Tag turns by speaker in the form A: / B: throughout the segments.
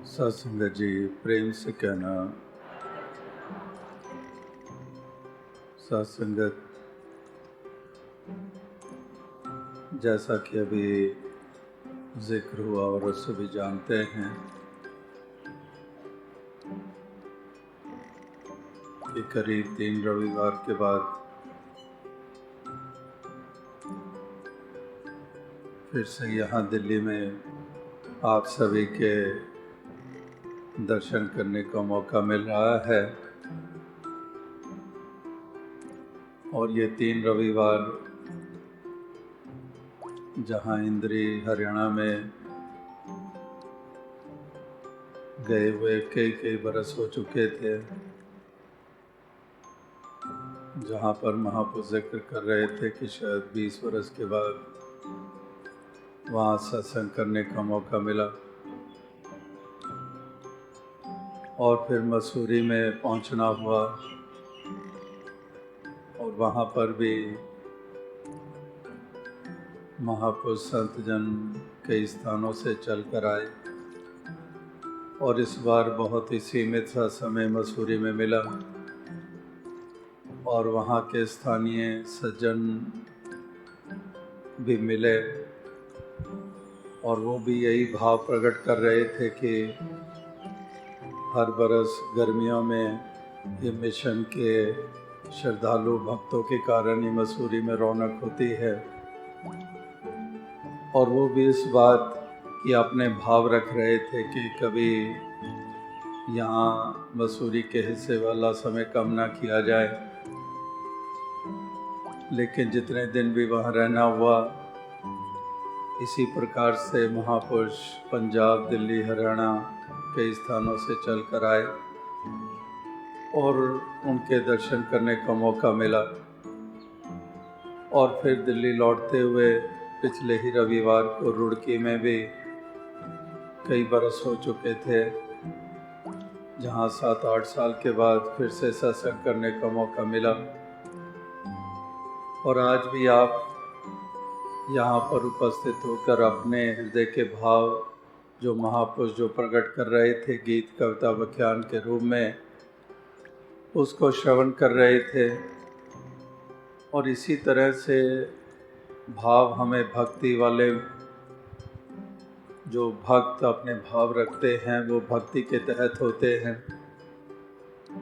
A: सत्संगत जी, प्रेम से कहना सत्संगत, जैसा कि अभी जिक्र हुआ और सभी जानते हैं कि करीब 3 रविवार के बाद फिर से यहाँ दिल्ली में आप सभी के दर्शन करने का मौका मिल रहा है। और ये 3 रविवार जहाँ इंद्री हरियाणा में गए हुए कई बरस हो चुके थे, जहाँ पर महापुरुष जिक्र कर रहे थे कि शायद 20 बरस के बाद वहाँ सत्संग करने का मौका मिला। और फिर मसूरी में पहुँचना हुआ और वहाँ पर भी महापुरुष संत जन कई स्थानों से चल कर आए और इस बार बहुत ही सीमित सा समय मसूरी में मिला और वहाँ के स्थानीय सज्जन भी मिले और वो भी यही भाव प्रकट कर रहे थे कि हर बरस गर्मियों में ये मिशन के श्रद्धालु भक्तों के कारण ही मसूरी में रौनक होती है। और वो भी इस बात की अपने भाव रख रहे थे कि कभी यहाँ मसूरी के हिस्से वाला समय कम ना किया जाए। लेकिन जितने दिन भी वहाँ रहना हुआ, इसी प्रकार से महापुरुष पंजाब, दिल्ली, हरियाणा कई स्थानों से चल कर आए और उनके दर्शन करने का मौका मिला। और फिर दिल्ली लौटते हुए पिछले ही रविवार को रुड़की में भी कई बरस हो चुके थे, जहाँ 7-8 साल के बाद फिर से सत्संग करने का मौका मिला। और आज भी आप यहाँ पर उपस्थित होकर अपने हृदय के भाव जो महापुरुष जो प्रकट कर रहे थे गीत कविता व्याख्यान के रूप में, उसको श्रवण कर रहे थे। और इसी तरह से भाव हमें भक्ति वाले जो भक्त अपने भाव रखते हैं वो भक्ति के तहत होते हैं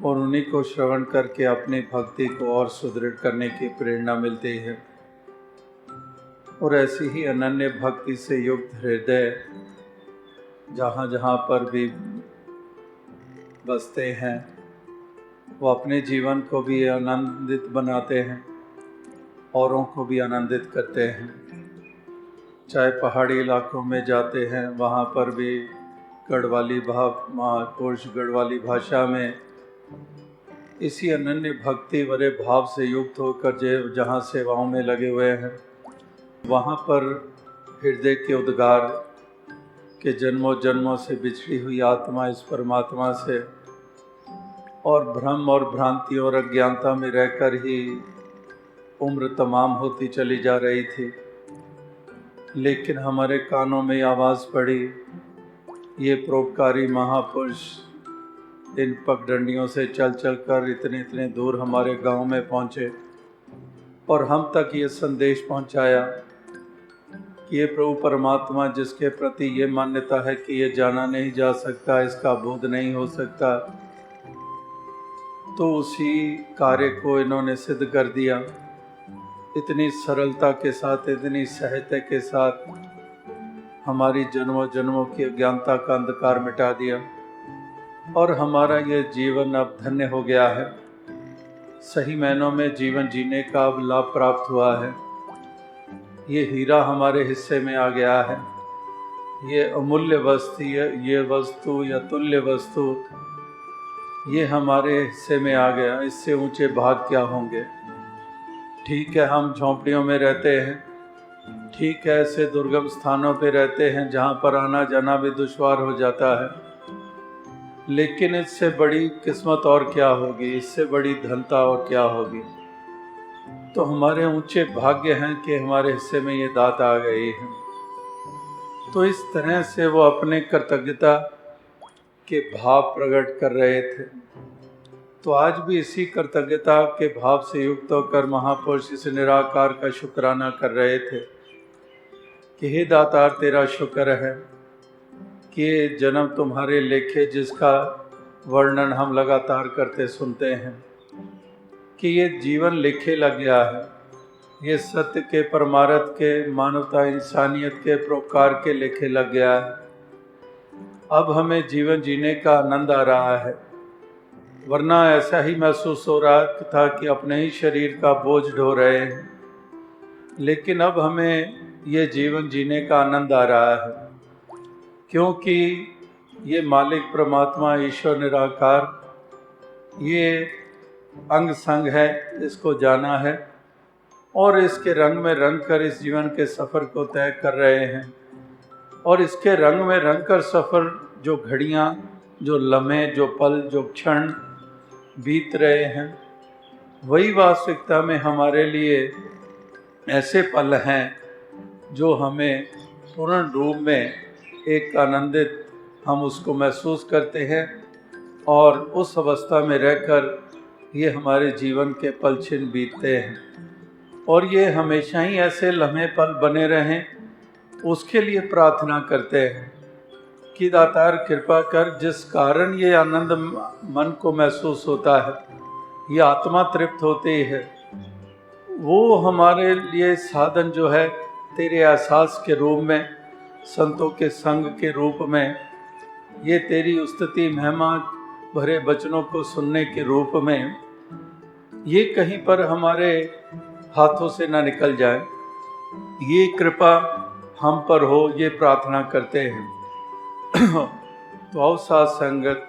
A: और उन्हीं को श्रवण करके अपनी भक्ति को और सुदृढ़ करने की प्रेरणा मिलती है। और ऐसी ही अनन्य भक्ति से युक्त हृदय जहाँ जहाँ पर भी बसते हैं वो अपने जीवन को भी आनंदित बनाते हैं, औरों को भी आनंदित करते हैं। चाहे पहाड़ी इलाकों में जाते हैं, वहाँ पर भी गढ़वाली महापुरुष गढ़वाली भाषा में इसी अनन्य भक्ति भरे भाव से युक्त होकर जहाँ सेवाओं में लगे हुए हैं, वहाँ पर हृदय के उद्गार के जन्मों जन्मों से बिछड़ी हुई आत्मा इस परमात्मा से और भ्रम और भ्रांतियों और अज्ञानता में रहकर ही उम्र तमाम होती चली जा रही थी। लेकिन हमारे कानों में आवाज़ पड़ी, ये परोपकारी महापुरुष इन पगडंडियों से चल कर इतने दूर हमारे गांव में पहुँचे और हम तक ये संदेश पहुँचाया कि ये प्रभु परमात्मा जिसके प्रति ये मान्यता है कि ये जाना नहीं जा सकता, इसका बोध नहीं हो सकता, तो उसी कार्य को इन्होंने सिद्ध कर दिया। इतनी सरलता के साथ, इतनी सहजता के साथ हमारी जन्मों जन्मों की अज्ञानता का अंधकार मिटा दिया और हमारा ये जीवन अब धन्य हो गया है। सही मायनों में जीवन जीने का अब लाभ प्राप्त हुआ है। ये हीरा हमारे हिस्से में आ गया है। ये अमूल्य वस्तु, ये वस्तु या तुल्य वस्तु ये हमारे हिस्से में आ गया। इससे ऊंचे भाग क्या होंगे। ठीक है, हम झोंपड़ियों में रहते हैं, ठीक है, ऐसे दुर्गम स्थानों पे रहते हैं जहाँ पर आना जाना भी दुश्वार हो जाता है, लेकिन इससे बड़ी किस्मत और क्या होगी, इससे बड़ी धनता और क्या होगी। तो हमारे ऊंचे भाग्य हैं कि हमारे हिस्से में ये दात आ गई है। तो इस तरह से वो अपने कृतज्ञता के भाव प्रकट कर रहे थे। तो आज भी इसी कृतज्ञता के भाव से युक्त होकर महापुरुष इस निराकार का शुक्राना कर रहे थे कि हे दातार, तेरा शुक्र है कि ये जन्म तुम्हारे लेखे, जिसका वर्णन हम लगातार करते सुनते हैं कि ये जीवन लिखे लग गया है, ये सत्य के, परमार्थ के, मानवता, इंसानियत के, परोपकार के लेखे लग गया है। अब हमें जीवन जीने का आनंद आ रहा है, वरना ऐसा ही महसूस हो रहा था कि अपने ही शरीर का बोझ ढो रहे हैं। लेकिन अब हमें ये जीवन जीने का आनंद आ रहा है, क्योंकि ये मालिक परमात्मा ईश्वर निराकार ये अंग संग है, इसको जाना है और इसके रंग में रंग कर इस जीवन के सफ़र को तय कर रहे हैं। और इसके रंग में रंग कर सफ़र, जो घड़ियाँ, जो लम्हे, जो पल, जो क्षण बीत रहे हैं, वही वास्तविकता में हमारे लिए ऐसे पल हैं जो हमें पूर्ण रूप में एक आनंदित, हम उसको महसूस करते हैं और उस अवस्था में रहकर ये हमारे जीवन के पल छिन बीतते हैं। और ये हमेशा ही ऐसे लम्हे पल बने रहें, उसके लिए प्रार्थना करते हैं कि दातार कृपा कर, जिस कारण ये आनंद मन को महसूस होता है, ये आत्मा तृप्त होती है, वो हमारे लिए साधन जो है तेरे एहसास के रूप में, संतों के संग के रूप में, ये तेरी स्तुति महिमा भरे वचनों को सुनने के रूप में, ये कहीं पर हमारे हाथों से ना निकल जाए, ये कृपा हम पर हो, ये प्रार्थना करते हैं। तो आओ साथ संगत,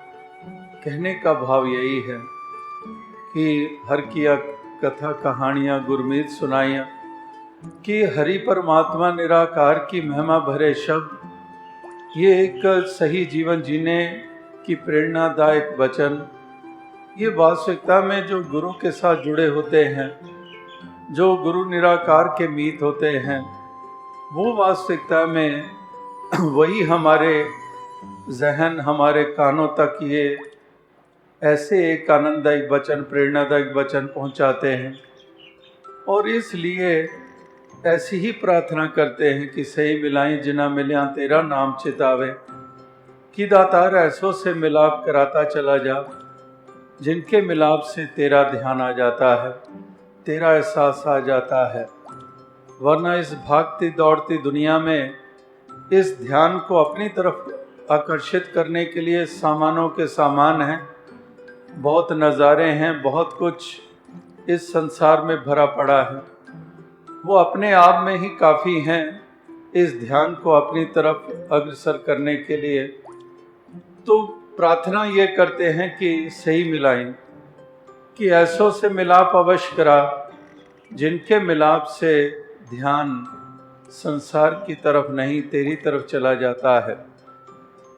A: कहने का भाव यही है कि हर किया कथा कहानियाँ गुरमीत सुनाइयाँ कि हरि परमात्मा निराकार की महिमा भरे शब्द, ये एक सही जीवन जीने की प्रेरणादायक वचन, ये वास्तविकता में जो गुरु के साथ जुड़े होते हैं, जो गुरु निराकार के मीत होते हैं, वो वास्तविकता में वही हमारे जहन, हमारे कानों तक ये ऐसे एक आनंददायक वचन, प्रेरणादायक वचन पहुंचाते हैं। और इसलिए ऐसी ही प्रार्थना करते हैं कि सही मिलाई जिना मिलिया तेरा नाम चितावे, कि दातार ऐसों से मिलाप कराता चला जा जिनके मिलाप से तेरा ध्यान आ जाता है, तेरा एहसास आ जाता है। वरना इस भागती दौड़ती दुनिया में इस ध्यान को अपनी तरफ आकर्षित करने के लिए सामानों के सामान हैं, बहुत नज़ारे हैं, बहुत कुछ इस संसार में भरा पड़ा है, वो अपने आप में ही काफ़ी हैं इस ध्यान को अपनी तरफ अग्रसर करने के लिए। तो प्रार्थना ये करते हैं कि सही मिलाएं, कि ऐसों से मिलाप अवश्य करा जिनके मिलाप से ध्यान संसार की तरफ नहीं, तेरी तरफ चला जाता है,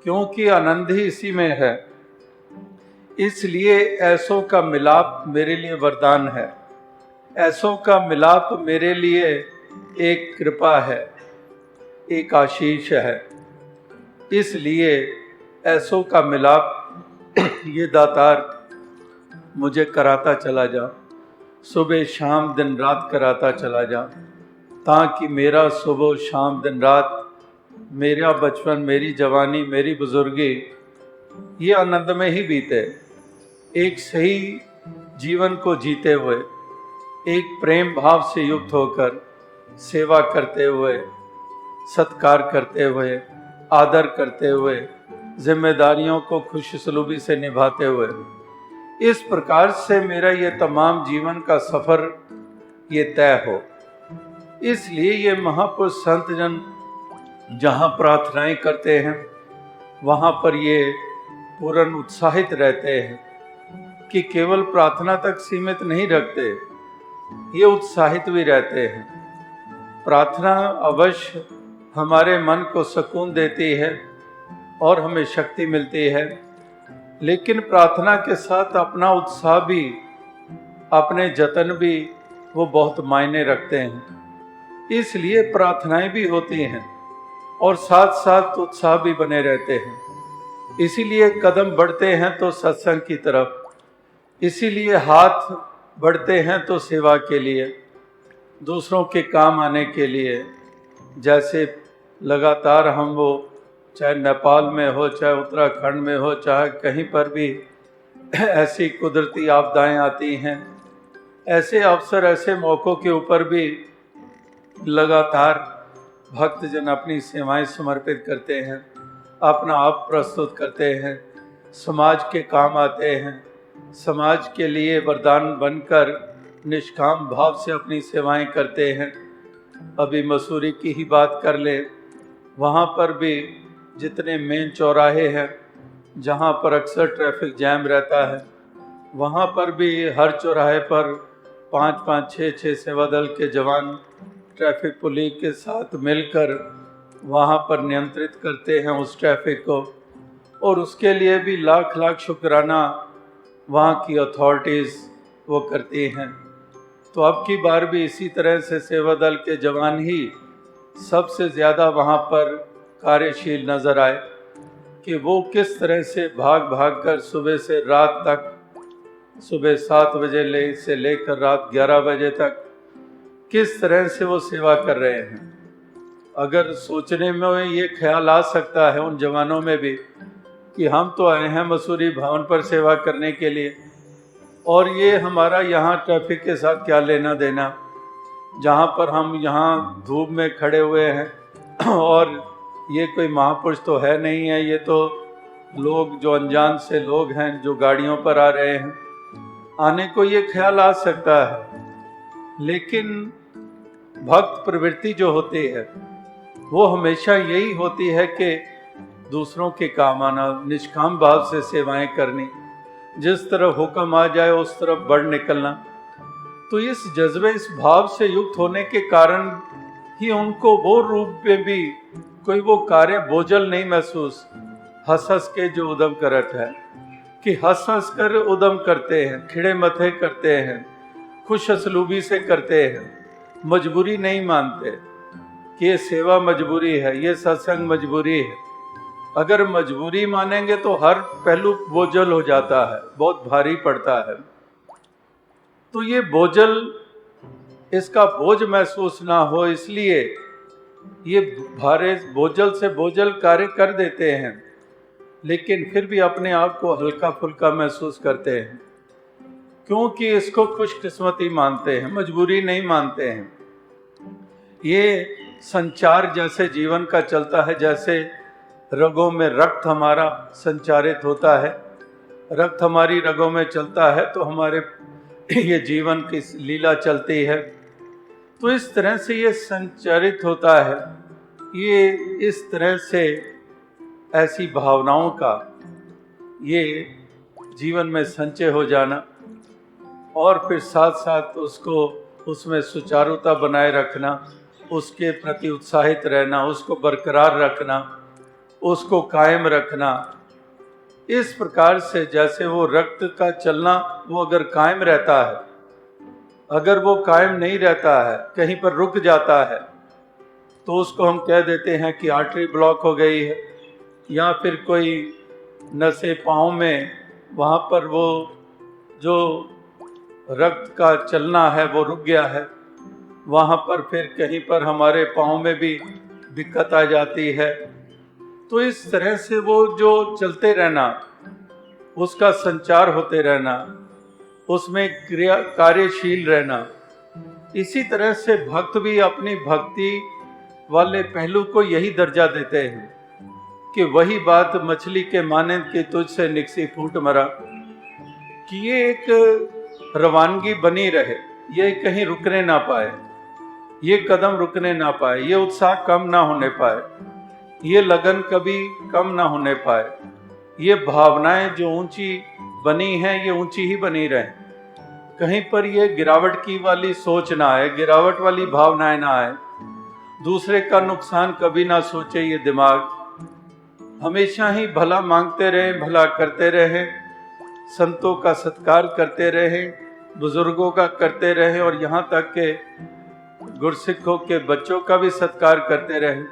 A: क्योंकि आनंद ही इसी में है। इसलिए ऐसों का मिलाप मेरे लिए वरदान है, ऐसों का मिलाप मेरे लिए एक कृपा है, एक आशीष है। इसलिए ऐसों का मिलाप ये दातार मुझे कराता चला जा, सुबह शाम दिन रात कराता चला जा, ताकि मेरा सुबह शाम दिन रात, मेरा बचपन, मेरी जवानी, मेरी बुजुर्गी ये आनंद में ही बीते, एक सही जीवन को जीते हुए, एक प्रेम भाव से युक्त होकर, सेवा करते हुए, सत्कार करते हुए, आदर करते हुए, जिम्मेदारियों को खुशसलूबी से निभाते हुए, इस प्रकार से मेरा ये तमाम जीवन का सफ़र ये तय हो। इसलिए ये महापुरुष संत जन जहाँ प्रार्थनाएं करते हैं, वहाँ पर ये पूर्ण उत्साहित रहते हैं कि केवल प्रार्थना तक सीमित नहीं रखते, ये उत्साहित भी रहते हैं। प्रार्थना अवश्य हमारे मन को सुकून देती है और हमें शक्ति मिलती है, लेकिन प्रार्थना के साथ अपना उत्साह भी, अपने जतन भी वो बहुत मायने रखते हैं। इसलिए प्रार्थनाएं भी होती हैं और साथ साथ उत्साह भी बने रहते हैं। इसीलिए कदम बढ़ते हैं तो सत्संग की तरफ, इसीलिए हाथ बढ़ते हैं तो सेवा के लिए, दूसरों के काम आने के लिए। जैसे लगातार हम वो चाहे नेपाल में हो, चाहे उत्तराखंड में हो, चाहे कहीं पर भी ऐसी कुदरती आपदाएं आती हैं, ऐसे अवसर, ऐसे मौक़ों के ऊपर भी लगातार भक्तजन अपनी सेवाएं समर्पित करते हैं, अपना आप प्रस्तुत करते हैं, समाज के काम आते हैं, समाज के लिए वरदान बनकर निष्काम भाव से अपनी सेवाएं करते हैं। अभी मसूरी की ही बात कर लें, वहाँ पर भी जितने मेन चौराहे हैं जहाँ पर अक्सर ट्रैफिक जैम रहता है, वहाँ पर भी हर चौराहे पर 5-5, 6-6 सेवा दल के जवान ट्रैफिक पुलिस के साथ मिलकर वहाँ पर नियंत्रित करते हैं उस ट्रैफिक को, और उसके लिए भी लाख लाख शुक्राना वहाँ की अथॉरिटीज़ वो करती हैं। तो अब की बार भी इसी तरह से सेवा दल के जवान ही सबसे ज़्यादा वहाँ पर कार्यशील नज़र आए कि वो किस तरह से भाग भाग कर सुबह से रात तक, सुबह 7 बजे से लेकर रात 11 बजे तक किस तरह से वो सेवा कर रहे हैं। अगर सोचने में ये ख्याल आ सकता है उन जवानों में भी कि हम तो आए हैं मसूरी भवन पर सेवा करने के लिए, और ये हमारा यहाँ ट्रैफिक के साथ क्या लेना देना, जहाँ पर हम यहाँ धूप में खड़े हुए हैं और ये कोई महापुरुष तो है नहीं है, ये तो लोग जो अनजान से लोग हैं जो गाड़ियों पर आ रहे हैं। आने को ये ख्याल आ सकता है, लेकिन भक्त प्रवृत्ति जो होती है वो हमेशा यही होती है कि दूसरों के काम आना, निष्काम भाव से सेवाएं करनी, जिस तरफ हुक्म आ जाए उस तरफ बढ़ निकलना। तो इस जज्बे, इस भाव से युक्त होने के कारण ही उनको वो रूप में भी कोई वो कार्य बोझल नहीं महसूस, हंस हंस के जो उद्यम करत है कि हंस हंस कर उद्यम करते हैं, खिड़े मथे करते हैं, खुश असलूबी से करते हैं, मजबूरी नहीं मानते कि ये सेवा मजबूरी है, ये सत्संग मजबूरी है। अगर मजबूरी मानेंगे तो हर पहलू बोझल हो जाता है, बहुत भारी पड़ता है। तो ये बोझल, इसका बोझ महसूस ना हो इसलिए ये भारे बोझल से बोझल कार्य कर देते हैं, लेकिन फिर भी अपने आप को हल्का फुल्का महसूस करते हैं, क्योंकि इसको खुशकिस्मती मानते हैं, मजबूरी नहीं मानते हैं। ये संचार जैसे जीवन का चलता है, जैसे रगों में रक्त हमारा संचारित होता है, रक्त हमारी रगों में चलता है तो हमारे ये जीवन की लीला चलती है। तो इस तरह से ये संचारित होता है, ये इस तरह से ऐसी भावनाओं का ये जीवन में संचय हो जाना, और फिर साथ साथ उसको, उसमें सुचारुता बनाए रखना, उसके प्रति उत्साहित रहना, उसको बरकरार रखना, उसको कायम रखना। इस प्रकार से जैसे वो रक्त का चलना वो अगर कायम रहता है, अगर वो कायम नहीं रहता है, कहीं पर रुक जाता है, तो उसको हम कह देते हैं कि आर्टरी ब्लॉक हो गई है, या फिर कोई नसें पाँव में, वहाँ पर वो जो रक्त का चलना है वो रुक गया है, वहाँ पर फिर कहीं पर हमारे पाँव में भी दिक्कत आ जाती है। तो इस तरह से वो जो चलते रहना, उसका संचार होते रहना, उसमें क्रिया कार्यशील रहना, इसी तरह से भक्त भी अपनी भक्ति वाले पहलू को यही दर्जा देते हैं कि वही बात मछली के मानंद की तुझसे निकसी फूट मरा, कि ये एक रवानगी बनी रहे, ये कहीं रुकने ना पाए, ये कदम रुकने ना पाए, ये उत्साह कम ना होने पाए, ये लगन कभी कम ना होने पाए, ये भावनाएं जो ऊंची बनी हैं ये ऊंची ही बनी रहें, कहीं पर ये गिरावट की वाली सोच ना आए, गिरावट वाली भावनाएं ना आए, दूसरे का नुकसान कभी ना सोचे ये दिमाग, हमेशा ही भला मांगते रहें, भला करते रहें, संतों का सत्कार करते रहें, बुजुर्गों का करते रहें, और यहाँ तक के गुरसिखों के बच्चों का भी सत्कार करते रहें।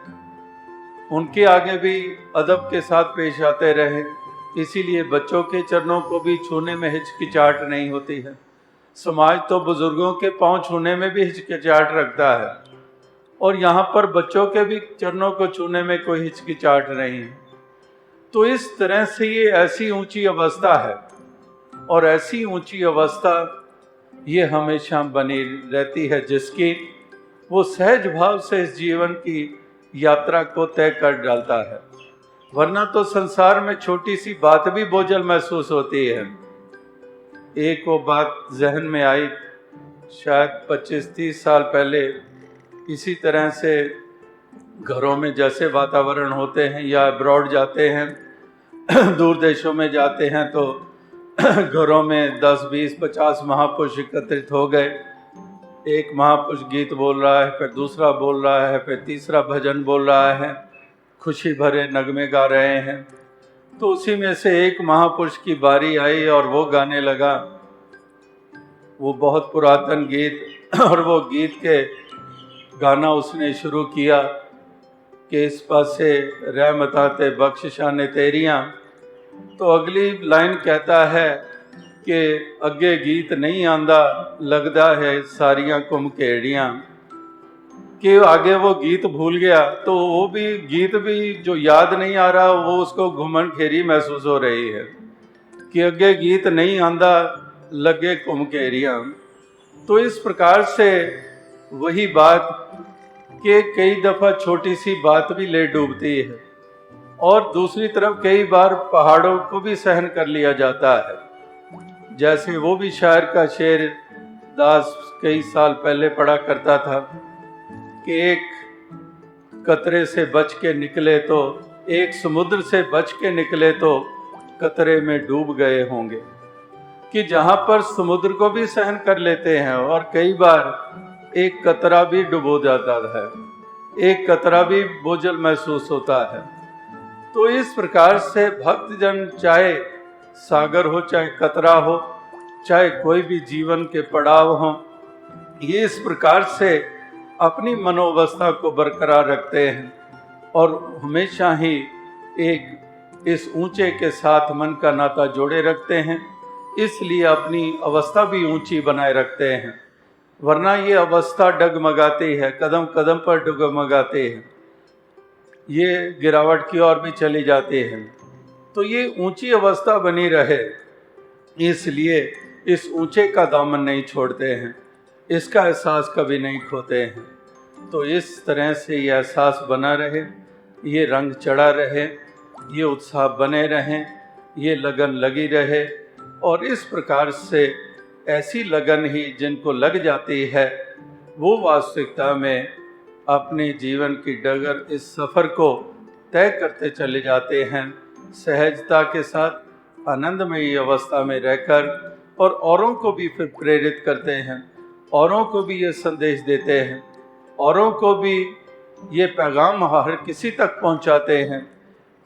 A: उनके आगे भी अदब के साथ पेश आते रहे। इसीलिए बच्चों के चरणों को भी छूने में हिचकिचाहट नहीं होती है। समाज तो बुजुर्गों के पांव छूने में भी हिचकिचाहट रखता है, और यहाँ पर बच्चों के भी चरणों को छूने में कोई हिचकिचाहट नहीं है। तो इस तरह से ये ऐसी ऊंची अवस्था है, और ऐसी ऊंची अवस्था ये हमेशा बनी रहती है जिसकी वो सहज भाव से इस जीवन की यात्रा को तय कर डालता है। वरना तो संसार में छोटी सी बात भी बोझल महसूस होती है। एक वो बात जहन में आई, शायद 25-30 साल पहले इसी तरह से घरों में जैसे वातावरण होते हैं या अब्रॉड जाते हैं दूर देशों में जाते हैं तो घरों में 10, 20, 50 महापुरुष एकत्रित हो गए। एक महापुरुष गीत बोल रहा है, फिर दूसरा बोल रहा है, फिर तीसरा भजन बोल रहा है, खुशी भरे नगमे गा रहे हैं। तो उसी में से एक महापुरुष की बारी आई और वो गाने लगा वो बहुत पुरातन गीत। और वो गीत के गाना उसने शुरू किया कि इस पासे रहमताते बख्शिशाने तेरियां। तो अगली लाइन कहता है कि अगे गीत नहीं आंदा लगदा है सारियां कुमकेड़ियां। कि आगे वो गीत भूल गया, तो वो भी गीत भी जो याद नहीं आ रहा वो उसको घुमन खेरी महसूस हो रही है कि अगे गीत नहीं आंदा लगे कुमकेरियां। तो इस प्रकार से वही बात कि कई दफ़ा छोटी सी बात भी ले डूबती है, और दूसरी तरफ कई बार पहाड़ों को भी सहन कर लिया जाता है। जैसे वो भी शायर का शेर दास कई साल पहले पढ़ा करता था कि एक कतरे से बच के निकले तो, एक समुद्र से बच के निकले तो कतरे में डूब गए होंगे। कि जहाँ पर समुद्र को भी सहन कर लेते हैं, और कई बार एक कतरा भी डुबो जाता है, एक कतरा भी बोझल महसूस होता है। तो इस प्रकार से भक्तजन चाहे सागर हो, चाहे कतरा हो, चाहे कोई भी जीवन के पड़ाव हो, ये इस प्रकार से अपनी मनोवस्था को बरकरार रखते हैं और हमेशा ही एक इस ऊंचे के साथ मन का नाता जोड़े रखते हैं। इसलिए अपनी अवस्था भी ऊंची बनाए रखते हैं, वरना ये अवस्था डगमगाती है, कदम कदम पर डगमगाती है, ये गिरावट की ओर भी चली जाती है। तो ये ऊंची अवस्था बनी रहे, इसलिए इस ऊंचे का दामन नहीं छोड़ते हैं, इसका एहसास कभी नहीं खोते हैं। तो इस तरह से ये एहसास बना रहे, ये रंग चढ़ा रहे, ये उत्साह बने रहें, ये लगन लगी रहे। और इस प्रकार से ऐसी लगन ही जिनको लग जाती है वो वास्तविकता में अपने जीवन की डगर, इस सफ़र को तय करते चले जाते हैं, सहजता के साथ आनंदमयी अवस्था में रहकर, और औरों को भी फिर प्रेरित करते हैं, औरों को भी ये संदेश देते हैं, औरों को भी ये पैगाम हर किसी तक पहुंचाते हैं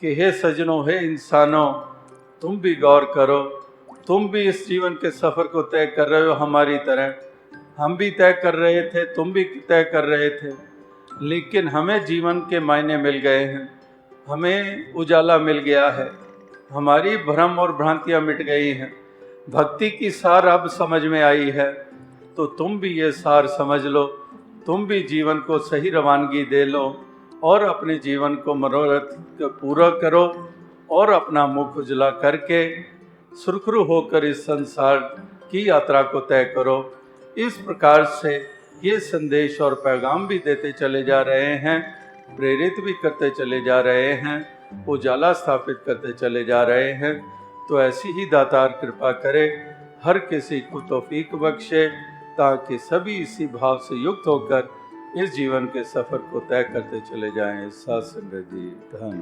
A: कि हे सजनों, हे इंसानों, तुम भी गौर करो, तुम भी इस जीवन के सफ़र को तय कर रहे हो हमारी तरह। हम भी तय कर रहे थे, तुम भी तय कर रहे थे, लेकिन हमें जीवन के मायने मिल गए हैं, हमें उजाला मिल गया है, हमारी भ्रम और भ्रांतियाँ मिट गई हैं, भक्ति की सार अब समझ में आई है। तो तुम भी ये सार समझ लो, तुम भी जीवन को सही रवानगी दे लो और अपने जीवन को मनोरथ पूरा करो, और अपना मुख उजला करके सुरखरू होकर इस संसार की यात्रा को तय करो। इस प्रकार से ये संदेश और पैगाम भी देते चले जा रहे हैं, प्रेरित भी करते चले जा रहे हैं, उजाला स्थापित करते चले जा रहे हैं। तो ऐसी ही दातार कृपा करे, हर किसी को तौफीक बख्शे, ताकि सभी इसी भाव से युक्त होकर इस जीवन के सफ़र को तय करते चले जाएं। साथ संगत जी, धन्यवाद।